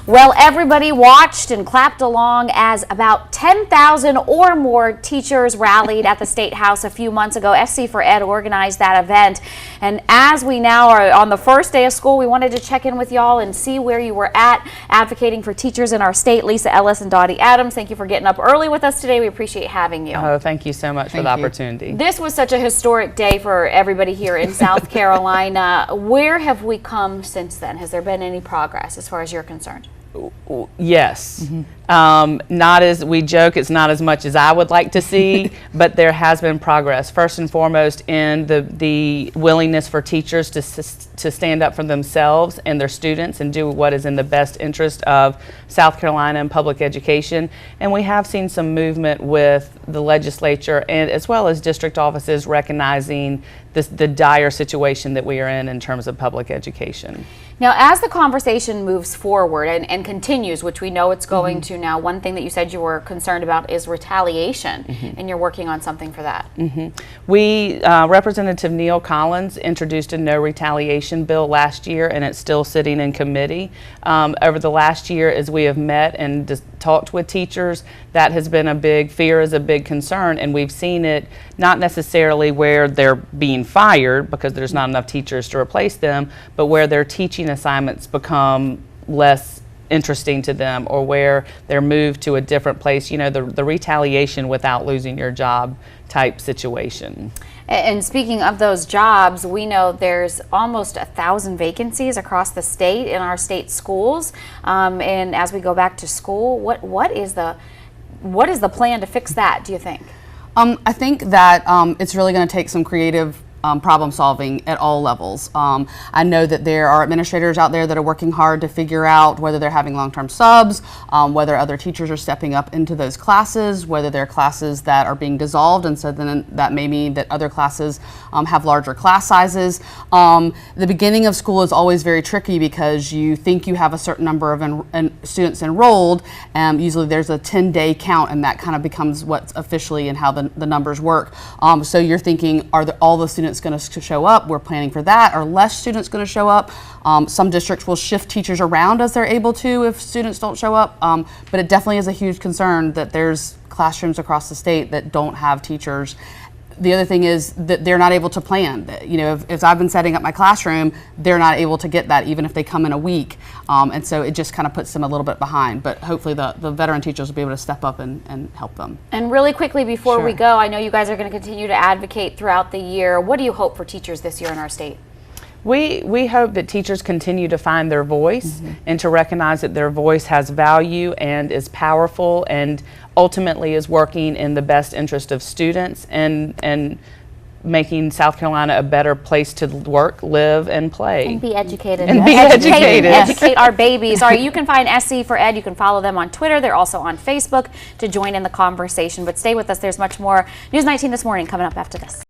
Well, everybody watched and clapped along as about 10,000 or more teachers rallied at the State House a few months ago. SC for Ed organized that event. And as we now are on the first day of school, we wanted to check in with y'all and see where you were at advocating for teachers in our state. Lisa Ellis and Dottie Adams, thank you for getting up early with us today. We appreciate having you. Oh, thank you so much for the opportunity. This was such a historic day for everybody here in South Carolina. Where have we come since then? Has there been any progress as far as you're concerned? Yes. Not as we joke, it's not as much as I would like to see, but there has been progress. First and foremost, in the willingness for teachers to stand up for themselves and their students and do what is in the best interest of South Carolina and public education. And we have seen some movement with the legislature and as well as district offices recognizing the dire situation that we are in terms of public education. Now, as the conversation moves forward and continues, which we know it's going to now, one thing that you said you were concerned about is retaliation, and you're working on something for that. We, Representative Neil Collins introduced a no retaliation bill last year, and it's still sitting in committee. Over the last year, as we have met and talked with teachers, that has been a big fear, is a big concern, and we've seen it not necessarily where they're being fired because there's not enough teachers to replace them, but where their teaching assignments become less interesting to them or where they're moved to a different place, you know, the retaliation without losing your job type situation. And speaking of those jobs, we know there's almost 1,000 vacancies across the state in our state schools. And as we go back to school, what is the plan to fix that, do you think? I think that it's really going to take some creative problem solving at all levels. I know that there are administrators out there that are working hard to figure out whether they're having long-term subs, whether other teachers are stepping up into those classes, whether there are classes that are being dissolved, and so then that may mean that other classes have larger class sizes. The beginning of school is always very tricky because you think you have a certain number of students enrolled, usually there's a 10-day count, and that kind of becomes what's officially and how the numbers work. So you're thinking, are all the students going to show up? We're planning for that. Are less students going to show up? Some districts will shift teachers around as they're able to if students don't show up, but it definitely is a huge concern that there's classrooms across the state that don't have teachers. The other thing is that they're not able to plan. You know, if I've been setting up my classroom, they're not able to get that even if they come in a week. And so it just kind of puts them a little bit behind. But hopefully the veteran teachers will be able to step up and help them. And really quickly before we go, I know you guys are going to continue to advocate throughout the year. What do you hope for teachers this year in our state? We hope that teachers continue to find their voice and to recognize that their voice has value and is powerful and ultimately is working in the best interest of students and making South Carolina a better place to work, live, and play. And be educated. And be educated. Educate our babies. All right, you can find SC for Ed. You can follow them on Twitter. They're also on Facebook to join in the conversation. But stay with us. There's much more News 19 this morning coming up after this.